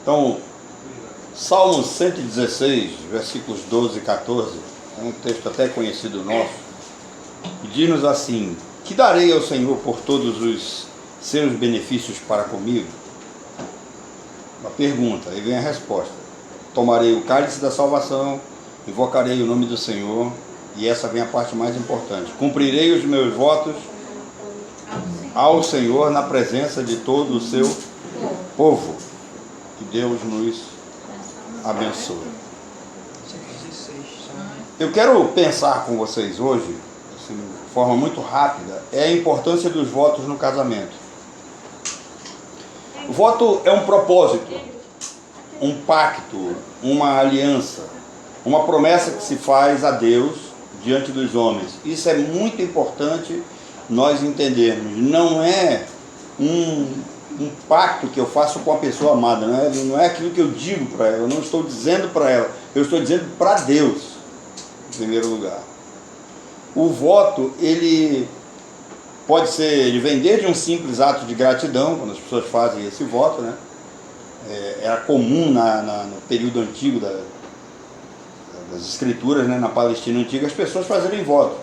Então, Salmo 116, versículos 12 e 14, é um texto até conhecido nosso, e diz-nos assim: que darei ao Senhor por todos os seus benefícios para comigo? Uma pergunta, aí vem a resposta. Tomarei o cálice da salvação, invocarei o nome do Senhor, e essa vem a parte mais importante. Cumprirei os meus votos ao Senhor na presença de todo o seu povo. Que Deus nos abençoe. Eu quero pensar com vocês hoje, assim, de forma muito rápida, é a importância dos votos no casamento. O voto é um propósito, um pacto, uma aliança, uma promessa que se faz a Deus diante dos homens. Isso é muito importante nós entendermos. Não é um pacto que eu faço com a pessoa amada, não é aquilo que eu digo para ela, eu não estou dizendo para ela, eu estou dizendo para Deus, em primeiro lugar. O voto, ele vem desde um simples ato de gratidão, quando as pessoas fazem esse voto, né? Era comum no período antigo das escrituras, né? Na Palestina antiga, as pessoas fazerem voto.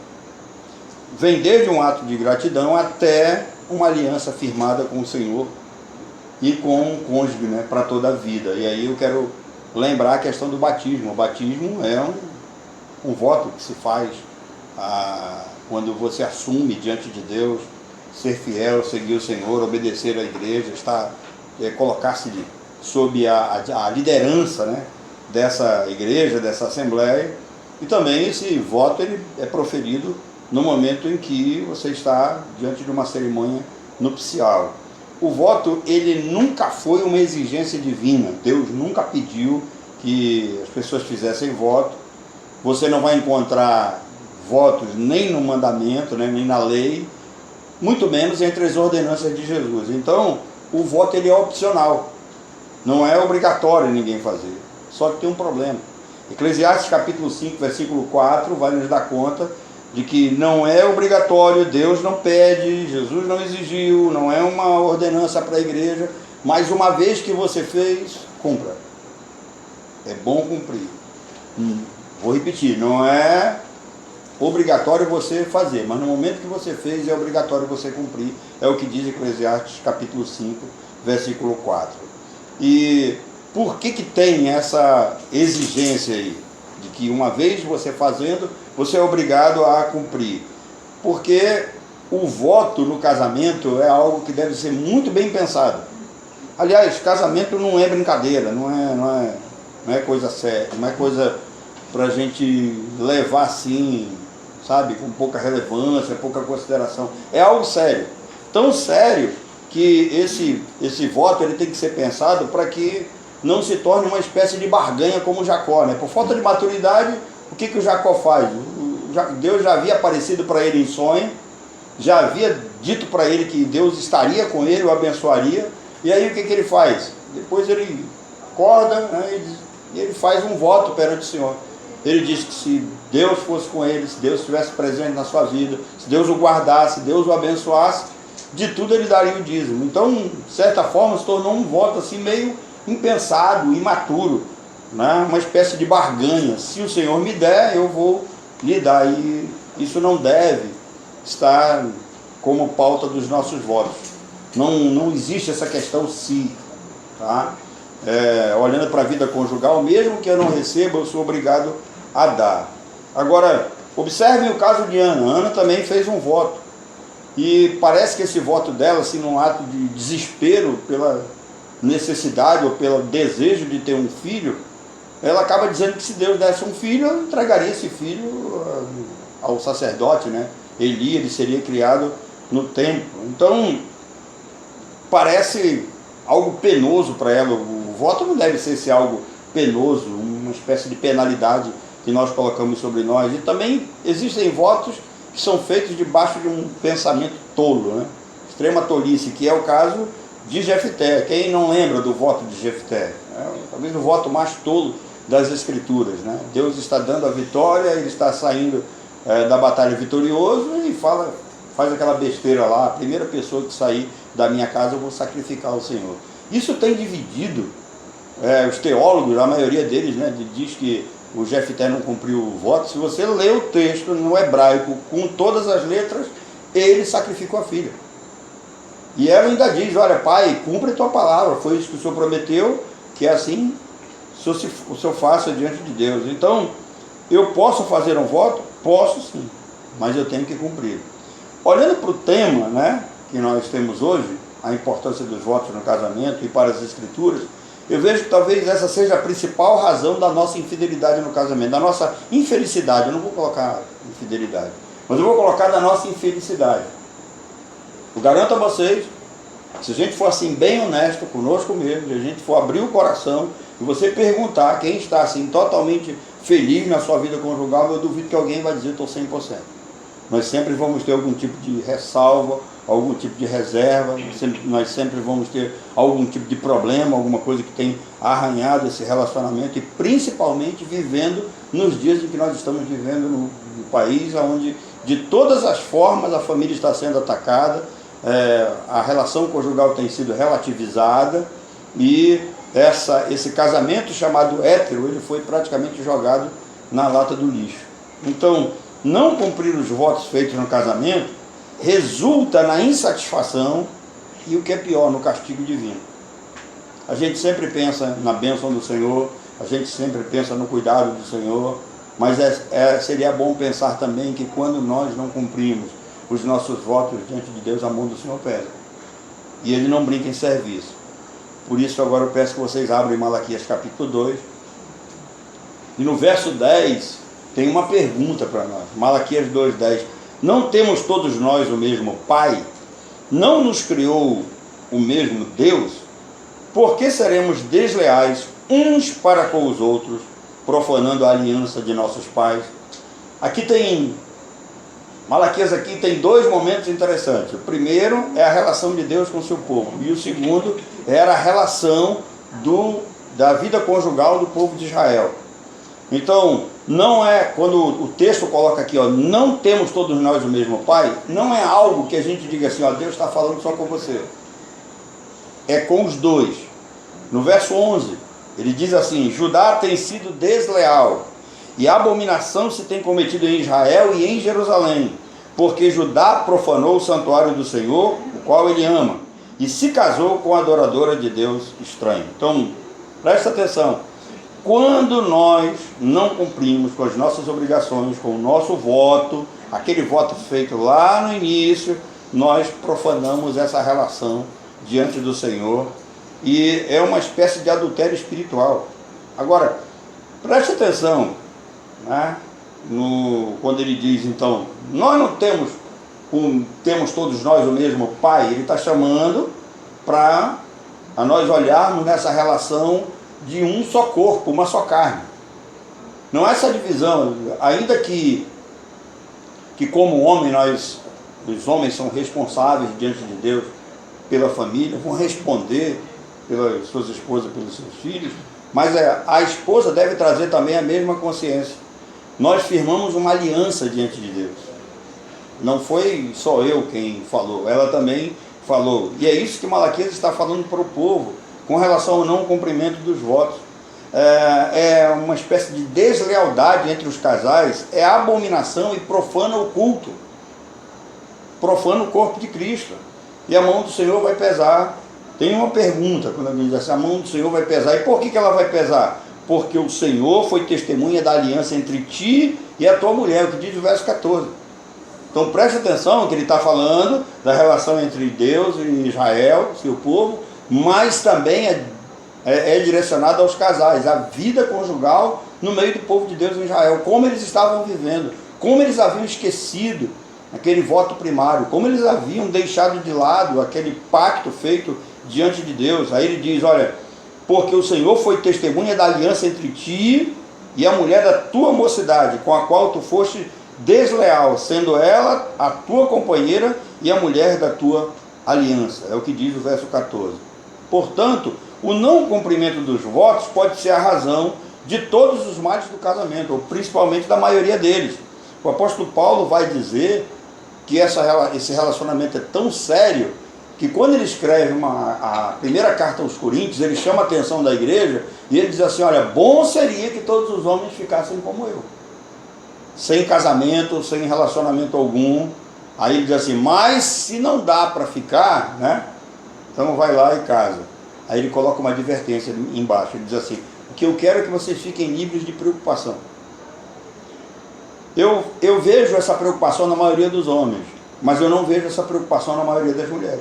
Vem desde um ato de gratidão até uma aliança firmada com o Senhor e com o cônjuge, né? Para toda a vida. E aí eu quero lembrar a questão do batismo. O batismo é um voto que se faz quando você assume diante de Deus ser fiel, seguir o Senhor, obedecer à igreja, colocar-se sob a liderança, né, dessa igreja, dessa assembleia. E também esse voto ele é proferido no momento em que você está diante de uma cerimônia nupcial. O voto, ele nunca foi uma exigência divina. Deus nunca pediu que as pessoas fizessem voto. Você não vai encontrar votos nem no mandamento, né, nem na lei, muito menos entre as ordenanças de Jesus. Então, o voto ele é opcional. Não é obrigatório ninguém fazer. Só que tem um problema. Eclesiastes capítulo 5, versículo 4, vai nos dar conta de que não é obrigatório, Deus não pede, Jesus não exigiu, não é uma ordenança para a igreja, mas uma vez que você fez, cumpra. É bom cumprir. Vou repetir, não é obrigatório você fazer, mas no momento que você fez, é obrigatório você cumprir. É o que diz Eclesiastes capítulo 5, versículo 4. E por que tem essa exigência aí? De que uma vez você fazendo, você é obrigado a cumprir. Porque o voto no casamento é algo que deve ser muito bem pensado. Aliás, casamento não é brincadeira, não é coisa séria, não é coisa para a gente levar assim, sabe, com pouca relevância, pouca consideração. É algo sério. Tão sério que esse voto ele tem que ser pensado para que não se torne uma espécie de barganha como Jacó, né? Por falta de maturidade, o que o Jacó faz? Deus já havia aparecido para ele em sonho, já havia dito para ele que Deus estaria com ele, o abençoaria, e aí o que ele faz? Depois ele acorda, né, e ele faz um voto perante o Senhor. Ele diz que se Deus fosse com ele, se Deus estivesse presente na sua vida, se Deus o guardasse, se Deus o abençoasse, de tudo ele daria o dízimo. Então, de certa forma, se tornou um voto assim meio impensado, imaturo, né? Uma espécie de barganha. Se o Senhor me der, eu vou lhe dar. E isso não deve estar como pauta dos nossos votos. Não existe essa questão se, tá? Olhando para a vida conjugal, mesmo que eu não receba, eu sou obrigado a dar. Agora, observem o caso de Ana. Ana também fez um voto. E parece que esse voto dela, assim, num ato de desespero pela necessidade ou pelo desejo de ter um filho, ela acaba dizendo que se Deus desse um filho, eu entregaria esse filho ao sacerdote, né? Ele seria criado no templo. Então, parece algo penoso para ela. O voto não deve ser algo penoso, uma espécie de penalidade que nós colocamos sobre nós. E também existem votos que são feitos debaixo de um pensamento tolo, né? Extrema tolice, que é o caso de Jefté. Quem não lembra do voto de Jefté? Talvez o voto mais tolo das Escrituras, né? Deus está dando a vitória, ele está saindo da batalha vitorioso e faz aquela besteira lá: a primeira pessoa que sair da minha casa eu vou sacrificar ao Senhor. Isso tem dividido os teólogos, a maioria deles, né, diz que o Jefté não cumpriu o voto. Se você lê o texto no hebraico com todas as letras, ele sacrificou a filha. E ela ainda diz, olha, pai, cumpre a tua palavra, foi isso que o Senhor prometeu, que é assim o Senhor faça diante de Deus. Então, eu posso fazer um voto? Posso sim, mas eu tenho que cumprir. Olhando para o tema, né, que nós temos hoje, a importância dos votos no casamento e para as escrituras, eu vejo que talvez essa seja a principal razão da nossa infidelidade no casamento, da nossa infelicidade. Eu não vou colocar infidelidade, mas eu vou colocar da nossa infelicidade. Eu garanto a vocês, se a gente for assim bem honesto conosco mesmo, se a gente for abrir o coração e você perguntar quem está assim totalmente feliz na sua vida conjugal, eu duvido que alguém vai dizer estou 100%. Nós sempre vamos ter algum tipo de ressalva, algum tipo de reserva, nós sempre vamos ter algum tipo de problema, alguma coisa que tem arranhado esse relacionamento, e principalmente vivendo nos dias em que nós estamos vivendo no país, onde de todas as formas a família está sendo atacada, a relação conjugal tem sido relativizada, e esse casamento chamado hétero, ele foi praticamente jogado na lata do lixo. Então, não cumprir os votos feitos no casamento resulta na insatisfação e, o que é pior, no castigo divino. A gente sempre pensa na bênção do Senhor, a gente sempre pensa no cuidado do Senhor, mas seria bom pensar também que quando nós não cumprimos os nossos votos diante de Deus, a mão do Senhor pesa. E Ele não brinca em serviço. Por isso agora eu peço que vocês abram Malaquias capítulo 2. E no verso 10 tem uma pergunta para nós. Malaquias 2:10. Não temos todos nós o mesmo Pai? Não nos criou o mesmo Deus? Por que seremos desleais uns para com os outros, profanando a aliança de nossos pais? Malaquias aqui tem dois momentos interessantes. O primeiro é a relação de Deus com o seu povo. E o segundo era a relação da vida conjugal do povo de Israel. Então, não é, quando o texto coloca aqui, não temos todos nós o mesmo Pai, não é algo que a gente diga assim, Deus está falando só com você. É com os dois. No verso 11, ele diz assim, Judá tem sido desleal, e a abominação se tem cometido em Israel e em Jerusalém, porque Judá profanou o santuário do Senhor, o qual ele ama, e se casou com a adoradora de Deus estranho. Então, presta atenção. Quando nós não cumprimos com as nossas obrigações, com o nosso voto, aquele voto feito lá no início, nós profanamos essa relação diante do Senhor, e é uma espécie de adultério espiritual. Agora, preste atenção, né? Quando ele diz, então, nós não temos todos nós o mesmo Pai, ele está chamando para nós olharmos nessa relação de um só corpo, uma só carne. Não é essa divisão, ainda que como homem, os homens são responsáveis diante de Deus pela família, vão responder pelas suas esposas, pelos seus filhos, mas a esposa deve trazer também a mesma consciência. Nós firmamos uma aliança diante de Deus. Não foi só eu quem falou, ela também falou. E é isso que Malaquias está falando para o povo, com relação ao não cumprimento dos votos. É uma espécie de deslealdade entre os casais, é abominação e profana o culto, profana o corpo de Cristo, e a mão do Senhor vai pesar. Tem uma pergunta, quando ele diz assim, a mão do Senhor vai pesar, e por que ela vai pesar? Porque o Senhor foi testemunha da aliança entre ti e a tua mulher, o que diz o verso 14. Então preste atenção que ele está falando da relação entre Deus e Israel, seu povo, mas também é direcionado aos casais, a vida conjugal no meio do povo de Deus em Israel, como eles estavam vivendo, como eles haviam esquecido aquele voto primário, como eles haviam deixado de lado aquele pacto feito diante de Deus. Aí ele diz, olha, porque o Senhor foi testemunha da aliança entre ti e a mulher da tua mocidade, com a qual tu foste desleal, sendo ela a tua companheira e a mulher da tua aliança. É o que diz o verso 14. Portanto, o não cumprimento dos votos pode ser a razão de todos os males do casamento, ou principalmente da maioria deles. O apóstolo Paulo vai dizer que esse relacionamento é tão sério que quando ele escreve a primeira carta aos Coríntios, ele chama a atenção da igreja e ele diz assim, olha, bom seria que todos os homens ficassem como eu, sem casamento, sem relacionamento algum. Aí ele diz assim, mas se não dá para ficar, né, então vai lá e casa. Aí ele coloca uma advertência embaixo, ele diz assim, o que eu quero é que vocês fiquem livres de preocupação. Eu vejo essa preocupação na maioria dos homens, mas eu não vejo essa preocupação na maioria das mulheres.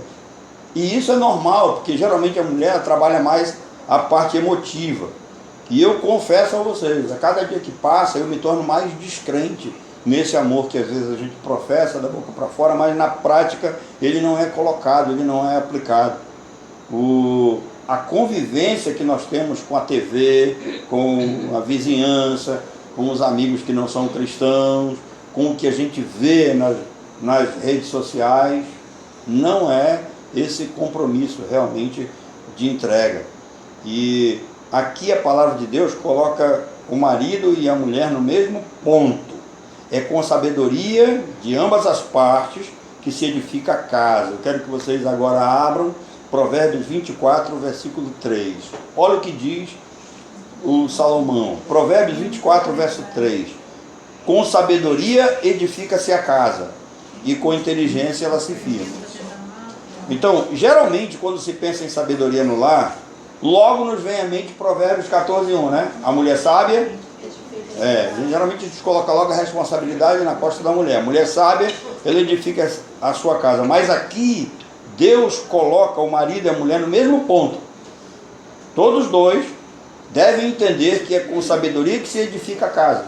E isso é normal, porque geralmente a mulher trabalha mais a parte emotiva. E eu confesso a vocês, a cada dia que passa eu me torno mais descrente nesse amor que às vezes a gente professa da boca para fora, mas na prática ele não é colocado, ele não é aplicado. A convivência que nós temos com a TV, com a vizinhança, com os amigos que não são cristãos, com o que a gente vê nas redes sociais, não é esse compromisso realmente de entrega. E aqui a palavra de Deus coloca o marido e a mulher no mesmo ponto. É com sabedoria de ambas as partes que se edifica a casa. Eu quero que vocês agora abram Provérbios 24, versículo 3. Olha o que diz o Salomão. Provérbios 24, verso 3. Com sabedoria edifica-se a casa, e com inteligência ela se firma. Então, geralmente, quando se pensa em sabedoria no lar, logo nos vem à mente Provérbios 14, 1, né? A mulher sábia, geralmente a gente coloca logo a responsabilidade na costa da mulher. A mulher sábia, ela edifica a sua casa. Mas aqui, Deus coloca o marido e a mulher no mesmo ponto. Todos dois devem entender que é com sabedoria que se edifica a casa.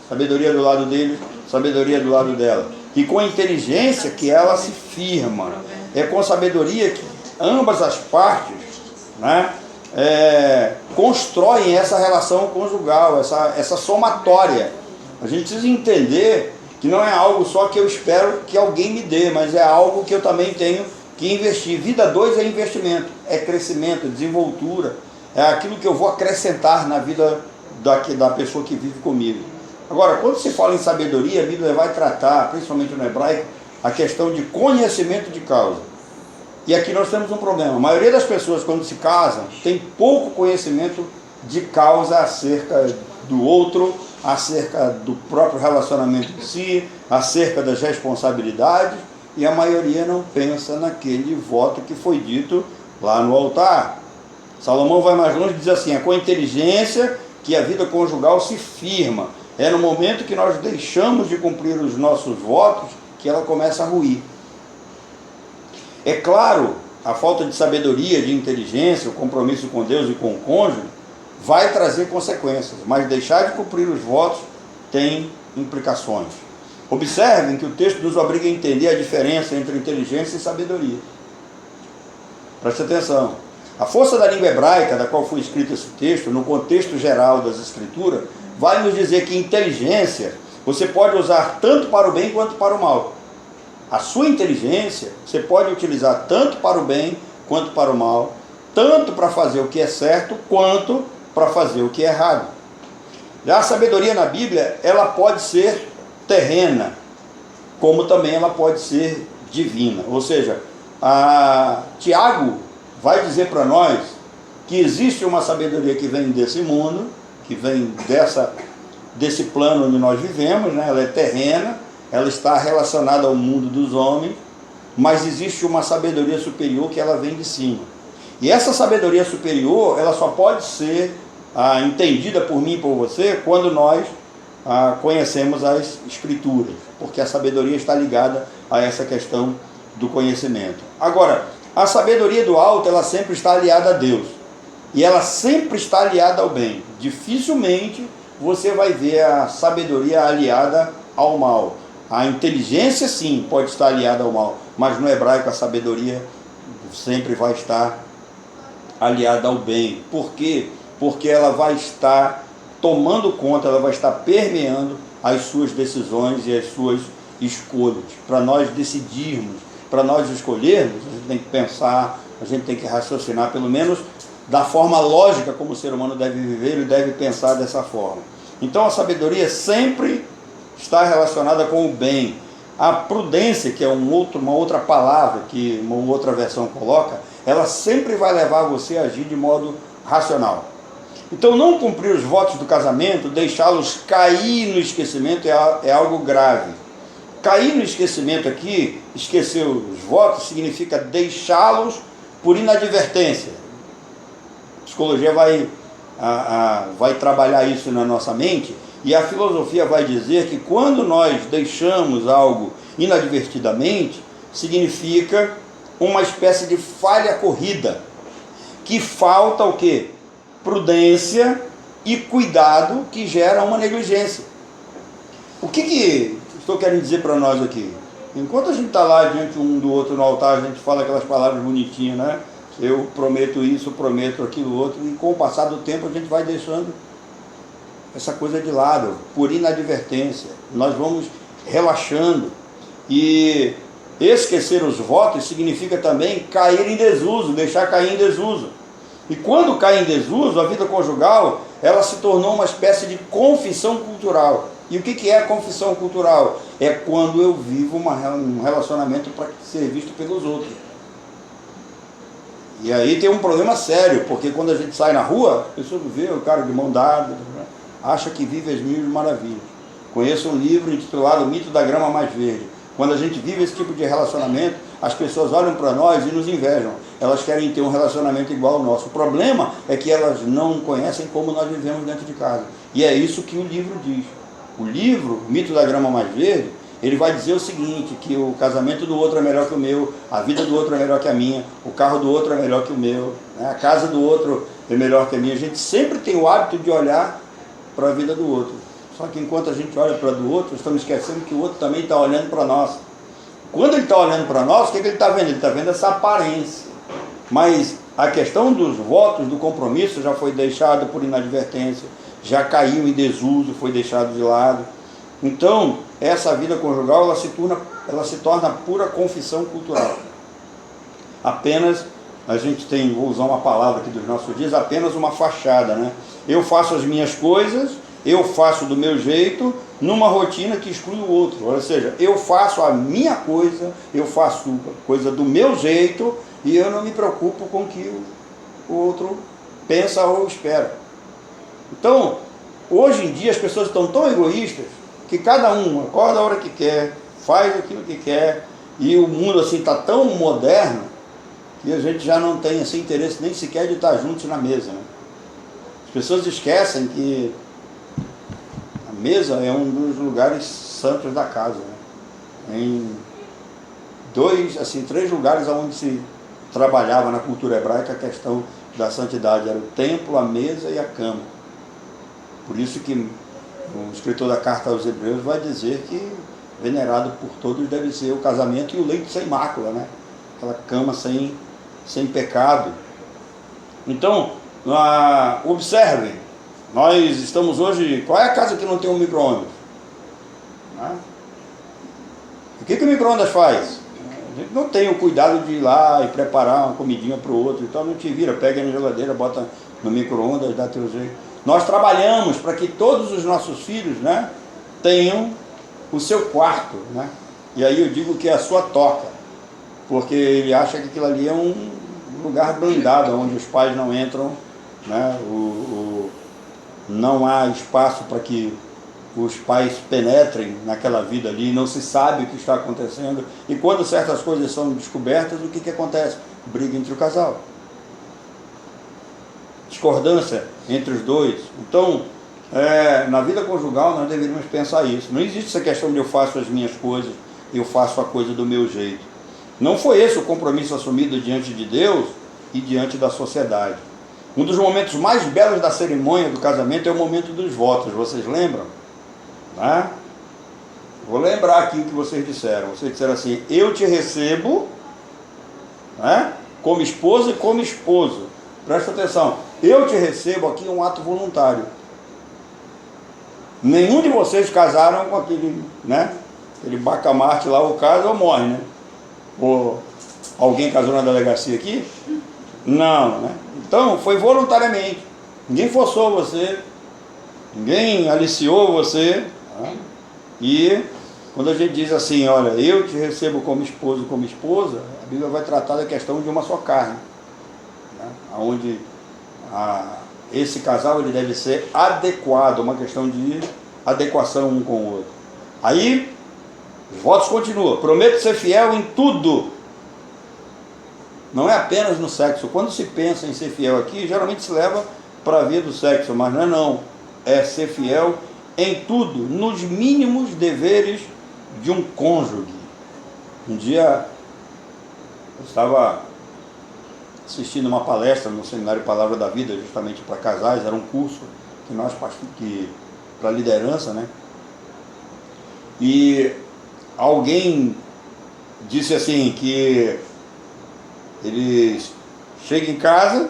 Sabedoria do lado dele, sabedoria do lado dela. E com inteligência que ela se firma. É com sabedoria que ambas as partes, né, constroem essa relação conjugal, essa somatória. A gente precisa entender que não é algo só que eu espero que alguém me dê, mas é algo que eu também tenho que investir. Vida 2 é investimento, é crescimento, é desenvoltura, é aquilo que eu vou acrescentar na vida da pessoa que vive comigo. Agora, quando se fala em sabedoria, a Bíblia vai tratar, principalmente no hebraico, a questão de conhecimento de causa. E aqui nós temos um problema. A maioria das pessoas, quando se casam, tem pouco conhecimento de causa acerca do outro, acerca do próprio relacionamento em si, acerca das responsabilidades, e a maioria não pensa naquele voto que foi dito lá no altar. Salomão vai mais longe e diz assim, é com inteligência que a vida conjugal se firma. É no momento que nós deixamos de cumprir os nossos votos que ela começa a ruir. É claro, a falta de sabedoria, de inteligência, o compromisso com Deus e com o cônjuge vai trazer consequências, mas deixar de cumprir os votos tem implicações. Observem que o texto nos obriga a entender a diferença entre inteligência e sabedoria. Preste atenção. A força da língua hebraica, da qual foi escrito esse texto, no contexto geral das Escrituras, vai nos dizer que inteligência você pode usar tanto para o bem quanto para o mal. A sua inteligência você pode utilizar tanto para o bem quanto para o mal, tanto para fazer o que é certo quanto para fazer o que é errado. Já a sabedoria na Bíblia, ela pode ser terrena, como também ela pode ser divina. Ou seja, Tiago vai dizer para nós que existe uma sabedoria que vem desse mundo, que vem desse plano onde nós vivemos, né? Ela é terrena, ela está relacionada ao mundo dos homens, mas existe uma sabedoria superior que ela vem de cima. E essa sabedoria superior, ela só pode ser entendida por mim e por você quando nós conhecemos as Escrituras, porque a sabedoria está ligada a essa questão do conhecimento. Agora, a sabedoria do alto, ela sempre está aliada a Deus, e ela sempre está aliada ao bem. Dificilmente você vai ver a sabedoria aliada ao mal. A inteligência sim pode estar aliada ao mal, mas no hebraico a sabedoria sempre vai estar aliada ao bem. Por quê? Porque ela vai estar tomando conta, ela vai estar permeando as suas decisões e as suas escolhas. Para nós decidirmos, para nós escolhermos, a gente tem que pensar, a gente tem que raciocinar, pelo menos da forma lógica como o ser humano deve viver, ele deve pensar dessa forma. Então a sabedoria sempre está relacionada com o bem. A prudência, que é uma outra palavra que uma outra versão coloca, ela sempre vai levar você a agir de modo racional. Então, não cumprir os votos do casamento, deixá-los cair no esquecimento é algo grave. Cair no esquecimento aqui, esquecer os votos, significa deixá-los por inadvertência. A psicologia vai trabalhar isso na nossa mente, e a filosofia vai dizer que quando nós deixamos algo inadvertidamente, significa uma espécie de falha corrida, que falta o quê? Prudência e cuidado, que gera uma negligência. O que estou querendo dizer para nós aqui? Enquanto a gente está lá diante um do outro no altar, a gente fala aquelas palavras bonitinhas, né? Eu prometo isso, prometo aquilo outro, e com o passar do tempo a gente vai deixando essa coisa de lado, por inadvertência. Nós vamos relaxando, e esquecer os votos significa também cair em desuso, deixar cair em desuso. E quando cai em desuso, a vida conjugal, ela se tornou uma espécie de confissão cultural. E o que é a confissão cultural? É quando eu vivo um relacionamento para ser visto pelos outros. E aí tem um problema sério, porque quando a gente sai na rua, a pessoa vê o cara de mão dada, acha que vive as mil maravilhas. Conheço um livro intitulado O Mito da Grama Mais Verde. Quando a gente vive esse tipo de relacionamento, as pessoas olham para nós e nos invejam. Elas querem ter um relacionamento igual ao nosso. O problema é que elas não conhecem como nós vivemos dentro de casa. E é isso que o livro diz. O livro, O Mito da Grama Mais Verde, ele vai dizer o seguinte, que o casamento do outro é melhor que o meu, a vida do outro é melhor que a minha, o carro do outro é melhor que o meu, né? A casa do outro é melhor que a minha. A gente sempre tem o hábito de olhar para a vida do outro. Só que enquanto a gente olha para a do outro, estamos esquecendo que o outro também está olhando para nós. Quando ele está olhando para nós, o que ele está vendo? Ele está vendo essa aparência. Mas a questão dos votos, do compromisso, já foi deixada por inadvertência, já caiu em desuso, foi deixado de lado. Então, essa vida conjugal, ela se torna pura confissão cultural. Apenas, a gente tem, vou usar uma palavra aqui dos nossos dias, apenas uma fachada, né? Eu faço as minhas coisas, eu faço do meu jeito, numa rotina que exclui o outro. Ou seja, eu faço a minha coisa, eu faço a coisa do meu jeito, e eu não me preocupo com o que o outro pensa ou espera. Então, hoje em dia as pessoas estão tão egoístas que cada um acorda a hora que quer, faz aquilo que quer, e o mundo assim está tão moderno que a gente já não tem assim, interesse nem sequer de estar juntos na mesa, né? As pessoas esquecem que a mesa é um dos lugares santos da casa, né? Em três lugares onde se trabalhava na cultura hebraica a questão da santidade, era o templo, a mesa e a cama. Por isso que o escritor da carta aos Hebreus vai dizer que venerado por todos deve ser o casamento e o leito sem mácula, né? Aquela cama sem pecado. Então, observem, nós estamos hoje, qual é a casa que não tem um micro-ondas? O que o micro-ondas faz? A gente não tem o cuidado de ir lá e preparar uma comidinha para o outro, então não te vira, pega na geladeira, bota no micro-ondas, dá teu jeito. Nós trabalhamos para que todos os nossos filhos, né, tenham o seu quarto, né? E aí eu digo que é a sua toca, porque ele acha que aquilo ali é um lugar blindado, onde os pais não entram, né? Não há espaço para que os pais penetrem naquela vida ali, não se sabe o que está acontecendo, e quando certas coisas são descobertas, o que acontece? Briga entre o casal, discordância entre os dois. Então, na vida conjugal nós deveríamos pensar isso. Não existe essa questão de eu faço as minhas coisas, eu faço a coisa do meu jeito. Não foi esse o compromisso assumido diante de Deus e diante da sociedade. Um dos momentos mais belos da cerimônia do casamento é o momento dos votos, vocês lembram? Né? Vou lembrar aqui o que vocês disseram. Vocês disseram assim: eu te recebo, né, como esposa e como esposo. Presta atenção, eu te recebo aqui um ato voluntário. Nenhum de vocês casaram com aquele, né, aquele bacamarte lá, ou casa ou morre, né? Ou alguém casou na delegacia aqui? Não, né? Então foi voluntariamente. Ninguém forçou você, ninguém aliciou você, né? E Quando a gente diz assim, olha, eu te recebo como esposo, como esposa, a Bíblia vai tratar da questão de uma só carne, né? Onde esse casal ele deve ser adequado, uma questão de adequação um com o outro. Aí, os votos continuam. Prometo ser fiel em tudo. Não é apenas no sexo. Quando se pensa em ser fiel aqui, geralmente se leva para a via do sexo, mas não é não. É ser fiel em tudo, nos mínimos deveres de um cônjuge. Um dia eu estava assistindo uma palestra no Seminário Palavra da Vida, justamente para casais, era um curso que nós para liderança, né? E alguém disse assim que ele chega em casa,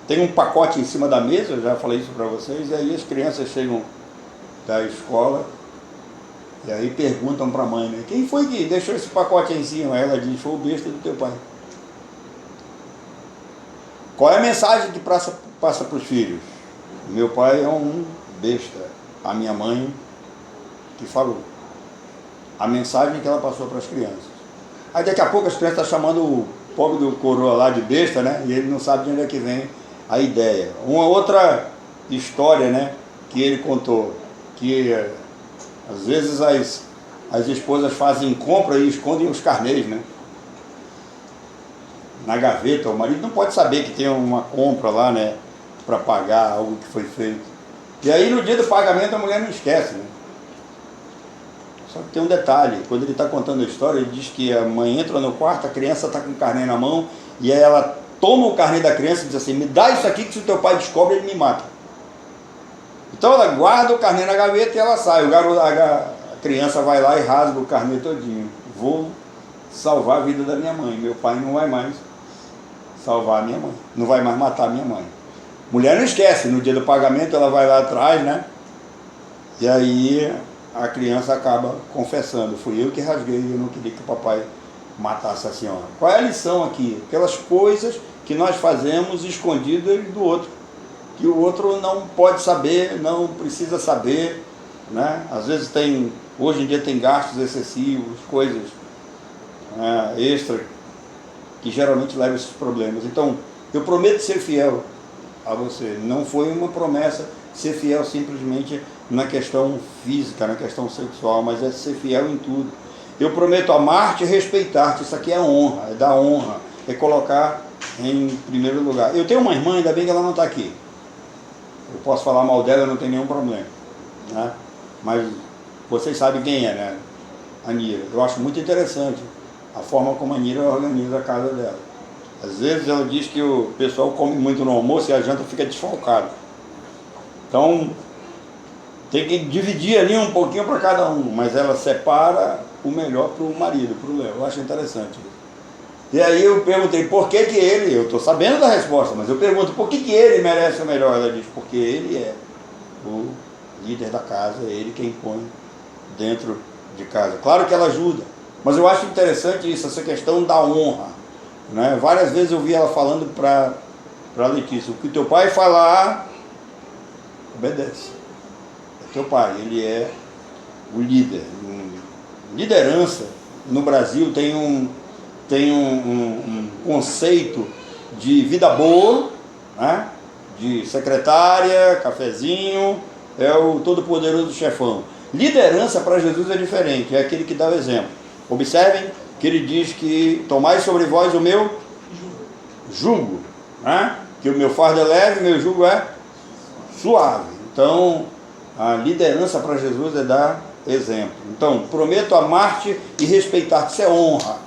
tem um pacote em cima da mesa, eu já falei isso para vocês, e aí as crianças chegam da escola e aí perguntam para a mãe, né, quem foi que deixou esse pacote aí em cima? Aí ela diz, foi o besta do teu pai. Qual é a mensagem que passa para os filhos? Meu pai é um besta, a minha mãe que falou. A mensagem que ela passou para as crianças. Aí daqui a pouco as crianças estão chamando o pobre do coroa lá de besta, né? E ele não sabe de onde é que vem a ideia. Uma outra história, né, que ele contou, que às vezes as esposas fazem compra e escondem os carnês, né, na gaveta. O marido não pode saber que tem uma compra lá, né, para pagar algo que foi feito. E aí no dia do pagamento a mulher não esquece, né? Só que tem um detalhe, quando ele está contando a história, ele diz que a mãe entra no quarto, a criança está com o carnê na mão, e aí ela toma o carnê da criança e diz assim, me dá isso aqui que se o teu pai descobre, ele me mata. Então ela guarda o carnê na gaveta e ela sai. A criança vai lá e rasga o carnê todinho. Vou salvar a vida da minha mãe, meu pai não vai mais salvar a minha mãe, não vai mais matar a minha mãe. Mulher não esquece, no dia do pagamento ela vai lá atrás, né? E aí a criança acaba confessando, fui eu que rasguei, eu não queria que o papai matasse a senhora. Qual é a lição aqui? Aquelas coisas que nós fazemos escondidas do outro, que o outro não pode saber, não precisa saber, né? Às vezes hoje em dia tem gastos excessivos, coisas extra, que geralmente levam a esses problemas. Então, eu prometo ser fiel a você. Não foi uma promessa ser fiel simplesmente na questão física, na questão sexual, mas é ser fiel em tudo. Eu prometo amar-te e respeitar-te. Isso aqui é honra, é dar honra, é colocar em primeiro lugar. Eu tenho uma irmã, ainda bem que ela não está aqui. Eu posso falar mal dela, não tem nenhum problema, né? Mas vocês sabem quem é, né? A Nira. Eu acho muito interessante a forma como a Nira organiza a casa dela. Às vezes ela diz que o pessoal come muito no almoço e a janta fica desfalcada. Então, tem que dividir ali um pouquinho para cada um, mas ela separa o melhor para o marido, para o Léo. Eu acho interessante. E aí eu perguntei, por que ele, eu estou sabendo da resposta, mas eu pergunto, por que ele merece o melhor? Ela diz, porque ele é o líder da casa, é ele quem põe dentro de casa. Claro que ela ajuda, mas eu acho interessante isso, essa questão da honra, né? Várias vezes eu vi ela falando para Letícia, o que teu pai falar, obedece. É teu pai, ele é o líder. Liderança no Brasil tem um conceito de vida boa, né? De secretária, cafezinho, é o todo-poderoso chefão. Liderança para Jesus é diferente, é aquele que dá o exemplo. Observem que ele diz que tomai sobre vós o meu jugo, né? Que o meu fardo é leve, o meu jugo é suave. Então, a liderança para Jesus é dar exemplo. Então, prometo amar-te e respeitar-te, isso é honra.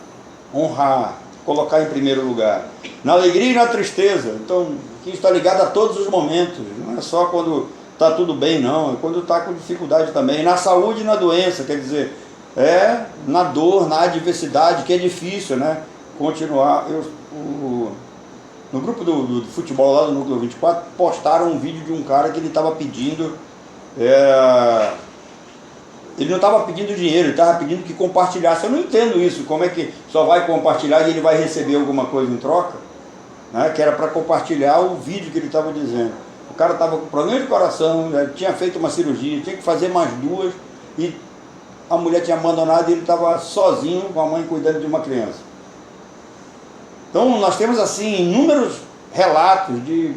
Honrar, colocar em primeiro lugar. Na alegria e na tristeza. Então, aqui está ligado a todos os momentos. Não é só quando está tudo bem, não. É quando está com dificuldade também. Na saúde e na doença, quer dizer, é na dor, na adversidade, que é difícil, né? Continuar. No grupo do futebol lá do Núcleo 24, postaram um vídeo de um cara que ele estava pedindo... Ele não estava pedindo dinheiro, ele estava pedindo que compartilhasse. Eu não entendo isso, como é que só vai compartilhar e ele vai receber alguma coisa em troca, né? Que era para compartilhar o vídeo que ele estava dizendo. O cara estava com problema de coração, tinha feito uma cirurgia, tinha que fazer mais duas, e a mulher tinha abandonado e ele estava sozinho com a mãe cuidando de uma criança. Então nós temos assim inúmeros relatos de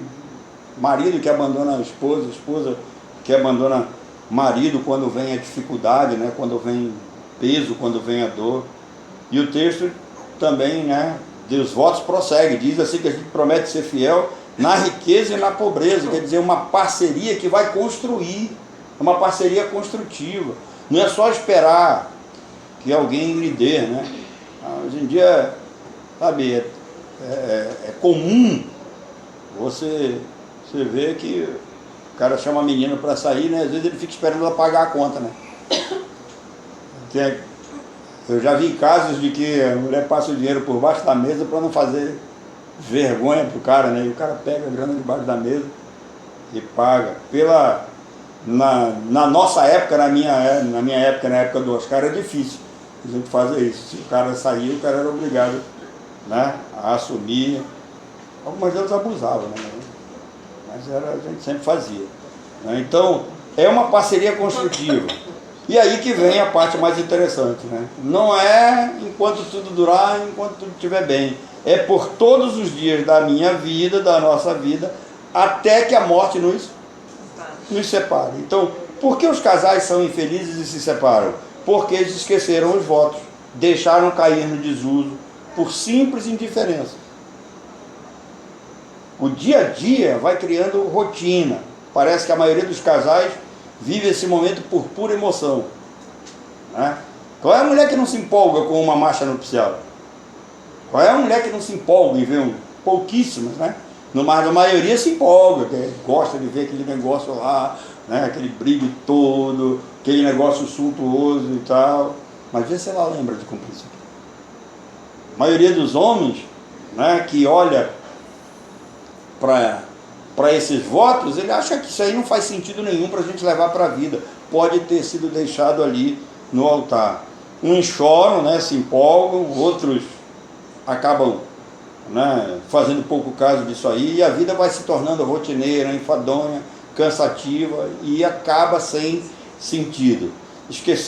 marido que abandona a esposa que abandona marido quando vem a dificuldade, né? Quando vem peso, quando vem a dor. E o texto também, né, dos votos prossegue, diz assim que a gente promete ser fiel na riqueza e na pobreza, quer dizer, uma parceria que vai construir, uma parceria construtiva. Não é só esperar que alguém lhe dê, né? Hoje em dia, sabe, é comum você ver que o cara chama a menina para sair, né? Às vezes ele fica esperando ela pagar a conta, né? Eu já vi casos de que a mulher passa o dinheiro por baixo da mesa para não fazer vergonha pro cara, né? E o cara pega a grana debaixo da mesa e paga. Na nossa época, na minha época, na época do Oscar, era difícil a gente fazer isso. Se o cara saía, o cara era obrigado, né, a assumir. Algumas delas abusavam, né? Mas a gente sempre fazia, né? Então, é uma parceria construtiva. E aí que vem a parte mais interessante, né? Não é enquanto tudo durar, enquanto tudo estiver bem. É por todos os dias da minha vida, da nossa vida, até que a morte nos separe. Então, por que os casais são infelizes e se separam? Porque eles esqueceram os votos, deixaram cair no desuso, por simples indiferença. O dia a dia vai criando rotina. Parece que a maioria dos casais vive esse momento por pura emoção, né? Qual é a mulher que não se empolga com uma marcha nupcial? Qual é a mulher que não se empolga em ver pouquíssimas, né? Mas a maioria se empolga, gosta de ver aquele negócio lá, né? Aquele brilho todo, aquele negócio suntuoso e tal. Mas vê se ela lembra de cumprir isso aqui. A maioria dos homens, né, que olha para esses votos, ele acha que isso aí não faz sentido nenhum para a gente levar para a vida. Pode ter sido deixado ali no altar. Uns choram, né, se empolgam, outros acabam, né, fazendo pouco caso disso aí, e a vida vai se tornando rotineira, enfadonha, cansativa e acaba sem sentido.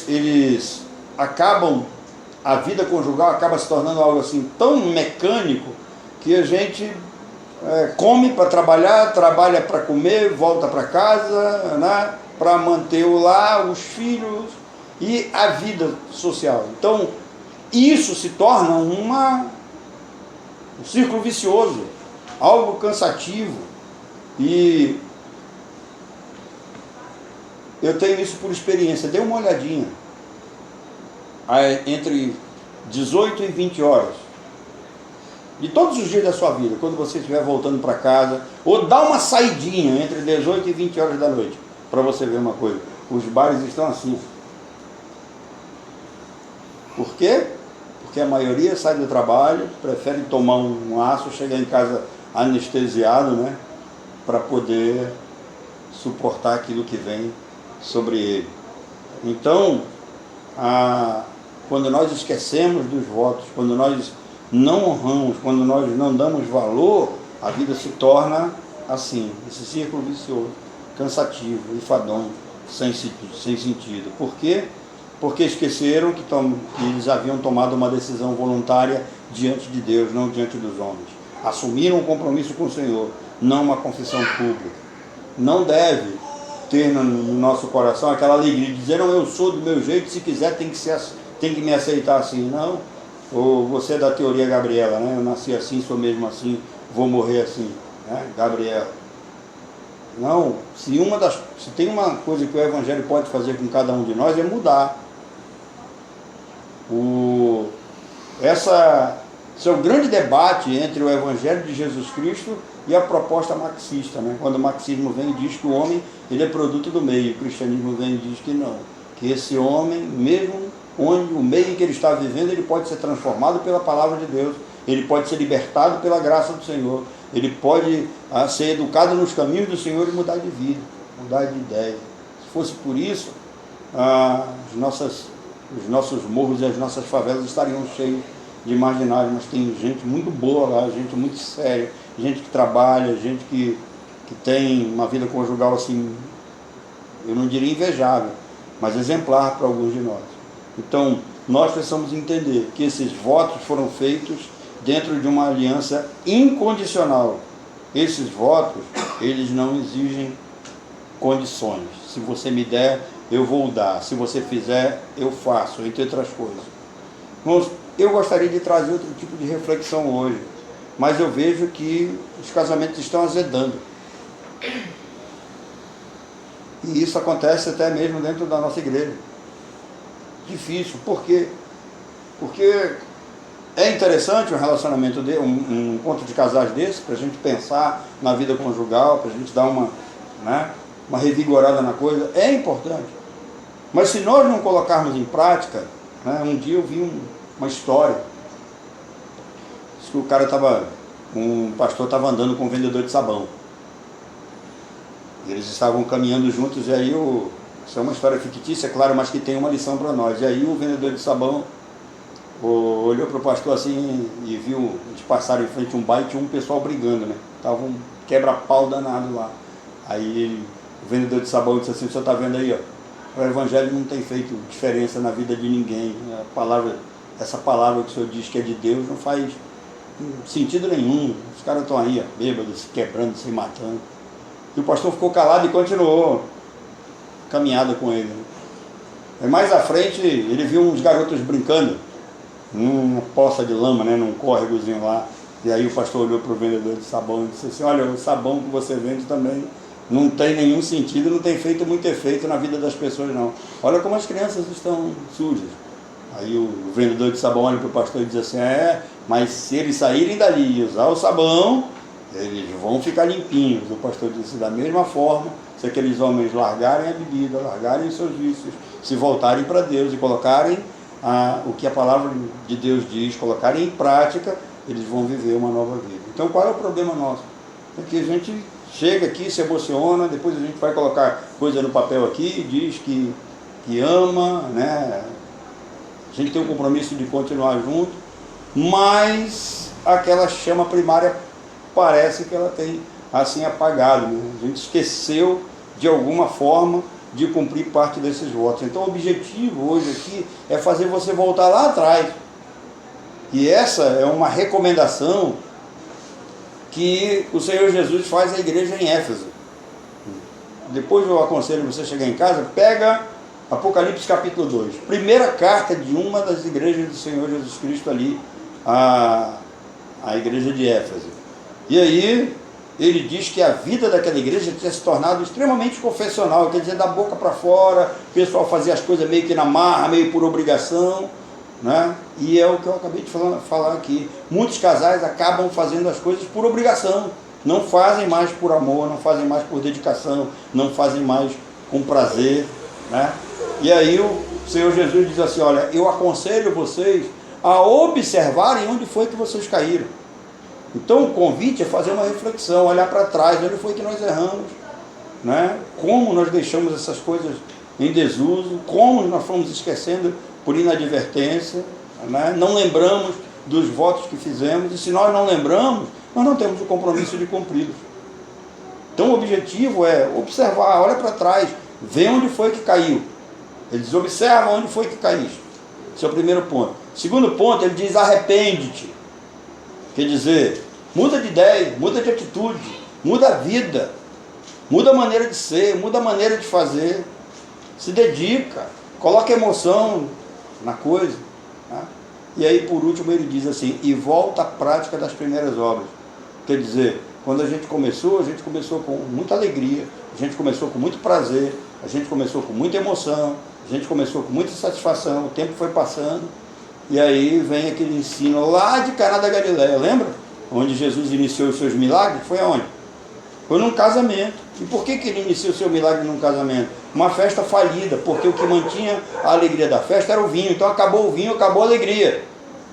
Eles acabam, a vida conjugal acaba se tornando algo assim tão mecânico que a gente come para trabalhar, trabalha para comer, volta para casa, né, para manter o lar, os filhos e a vida social. Então, isso se torna um círculo vicioso, algo cansativo. E eu tenho isso por experiência. Dê uma olhadinha. Entre 18 e 20 horas. De todos os dias da sua vida, quando você estiver voltando para casa, ou dá uma saidinha entre 18 e 20 horas da noite, para você ver uma coisa. Os bares estão assim. Por quê? Porque a maioria sai do trabalho, prefere tomar um aço, chegar em casa anestesiado, né, para poder suportar aquilo que vem sobre ele. Então, quando nós esquecemos dos votos, quando nós não honramos, quando nós não damos valor, a vida se torna assim, esse círculo vicioso, cansativo, enfadonho, sem sentido. Por quê? Porque esqueceram que eles haviam tomado uma decisão voluntária diante de Deus, não diante dos homens. Assumiram um compromisso com o Senhor, não uma confissão pública. Não deve ter no nosso coração aquela alegria de dizer, não, eu sou do meu jeito, se quiser tem que me aceitar assim. Não. Ou você é da teoria Gabriela, né? Eu nasci assim, sou mesmo assim, vou morrer assim, né? Gabriela. Não, se tem uma coisa que o Evangelho pode fazer com cada um de nós é mudar. Esse é o grande debate entre o Evangelho de Jesus Cristo e a proposta marxista, né? Quando o marxismo vem e diz que o homem ele é produto do meio, o cristianismo vem e diz que não, que esse homem, mesmo onde o meio em que ele está vivendo, ele pode ser transformado pela palavra de Deus, ele pode ser libertado pela graça do Senhor, ele pode ser educado nos caminhos do Senhor e mudar de vida, mudar de ideia. Se fosse por isso, os nossos morros e as nossas favelas estariam cheios de marginais, mas tem gente muito boa lá, gente muito séria, gente que trabalha, gente que tem uma vida conjugal assim, eu não diria invejável, mas exemplar para alguns de nós. Então, nós precisamos entender que esses votos foram feitos dentro de uma aliança incondicional. Esses votos, eles não exigem condições. Se você me der, eu vou dar. Se você fizer, eu faço, entre outras coisas. Irmãos, eu gostaria de trazer outro tipo de reflexão hoje, mas eu vejo que os casamentos estão azedando. E isso acontece até mesmo dentro da nossa igreja. Difícil. Por quê? Porque é interessante um relacionamento, um encontro de casais desse, para a gente pensar na vida conjugal, para a gente dar uma revigorada na coisa. É importante. Mas se nós não colocarmos em prática, um dia eu vi uma história. Diz que um pastor estava andando com um vendedor de sabão. Eles estavam caminhando juntos, e aí isso é uma história fictícia, claro, mas que tem uma lição para nós. E aí o vendedor de sabão olhou para o pastor assim e viu, eles passaram em frente a um bar e tinha um pessoal brigando, né? Tava um quebra-pau danado lá. Aí o vendedor de sabão disse assim: o senhor está vendo aí, ó, o evangelho não tem feito diferença na vida de ninguém. Essa palavra que o senhor diz que é de Deus não faz sentido nenhum. Os caras estão aí, ó, bêbados, se quebrando, se matando. E o pastor ficou calado e continuou caminhada com ele. Aí mais à frente ele viu uns garotos brincando numa poça de lama, num córregozinho lá. E aí o pastor olhou para o vendedor de sabão e disse assim: olha, o sabão que você vende também não tem nenhum sentido, não tem feito muito efeito na vida das pessoas não. Olha como as crianças estão sujas. Aí o vendedor de sabão olha para o pastor e diz assim: mas se eles saírem dali e usar o sabão, eles vão ficar limpinhos. O pastor disse: da mesma forma, se aqueles homens largarem a bebida, largarem os seus vícios, se voltarem para Deus e colocarem o que a palavra de Deus diz, colocarem em prática, eles vão viver uma nova vida. Então qual é o problema nosso? É que a gente chega aqui, se emociona, depois a gente vai colocar coisa no papel aqui, diz que ama, a gente tem o compromisso de continuar junto, mas aquela chama primária parece que ela tem assim apagado, A gente esqueceu de alguma forma de cumprir parte desses votos. Então o objetivo hoje aqui é fazer você voltar lá atrás. E essa é uma recomendação que o Senhor Jesus faz à igreja em Éfeso. Depois eu aconselho você chegar em casa, pega Apocalipse capítulo 2, primeira carta de uma das igrejas do Senhor Jesus Cristo ali, a igreja de Éfeso. E aí ele diz que a vida daquela igreja tinha se tornado extremamente confessional, quer dizer, da boca para fora, o pessoal fazia as coisas meio que na marra, meio por obrigação, E é o que eu acabei de falar aqui. Muitos casais acabam fazendo as coisas por obrigação, não fazem mais por amor, não fazem mais por dedicação, não fazem mais com prazer, E aí o Senhor Jesus diz assim: olha, eu aconselho vocês a observarem onde foi que vocês caíram. Então o convite é fazer uma reflexão, olhar para trás, onde foi que nós erramos, Como nós deixamos essas coisas em desuso, como nós fomos esquecendo por inadvertência, não lembramos dos votos que fizemos, e se nós não lembramos, nós não temos o compromisso de cumpri-los. Então o objetivo é observar, olha para trás, vê onde foi que caiu. Ele diz: observa onde foi que caíste. Esse é o primeiro ponto. Segundo ponto, ele diz: arrepende-te. Quer dizer, muda de ideia, muda de atitude, muda a vida, muda a maneira de ser, muda a maneira de fazer, se dedica, coloca emoção na coisa. E aí por último ele diz assim: e volta à prática das primeiras obras. Quer dizer, quando a gente começou com muita alegria, a gente começou com muito prazer, a gente começou com muita emoção, a gente começou com muita satisfação, o tempo foi passando, e aí vem aquele ensino lá de Caná da Galileia, lembra? Onde Jesus iniciou os seus milagres, foi aonde? Foi num casamento. E por que ele iniciou o seu milagre num casamento? Uma festa falida, porque o que mantinha a alegria da festa era o vinho. Então acabou o vinho, acabou a alegria,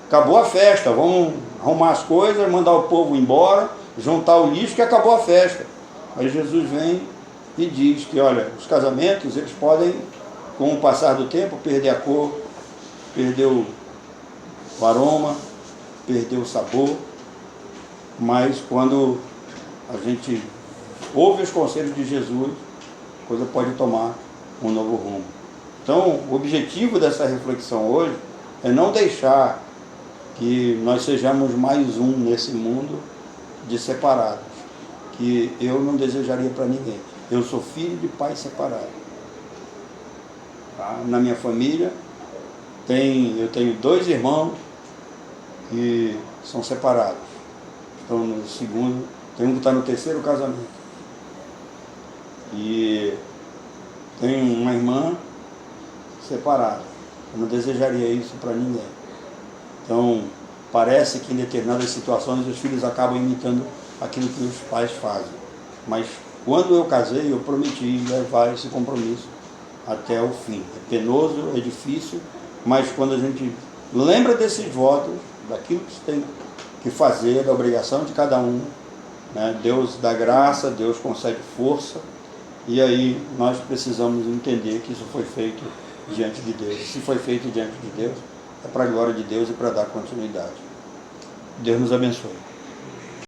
acabou a festa, vamos arrumar as coisas, mandar o povo embora, juntar o lixo, que acabou a festa. Aí Jesus vem e diz que, olha, os casamentos, eles podem, com o passar do tempo, perder a cor, perder o aroma, perder o sabor, mas quando a gente ouve os conselhos de Jesus, a coisa pode tomar um novo rumo. Então, o objetivo dessa reflexão hoje é não deixar que nós sejamos mais um nesse mundo de separados, que eu não desejaria para ninguém. Eu sou filho de pai separado. Tá? Na minha família, eu tenho 2 irmãos que são separados. Estão no segundo, tem um que está no 3º casamento. E tem uma irmã separada. Eu não desejaria isso para ninguém. Então, parece que em determinadas situações os filhos acabam imitando aquilo que os pais fazem. Mas quando eu casei, eu prometi levar esse compromisso até o fim. É penoso, é difícil, mas quando a gente lembra desses votos, daquilo que se tem que fazer, da obrigação de cada um, né? Deus dá graça, Deus concede força, e aí nós precisamos entender que isso foi feito diante de Deus. E se foi feito diante de Deus, é para a glória de Deus e para dar continuidade. Deus nos abençoe.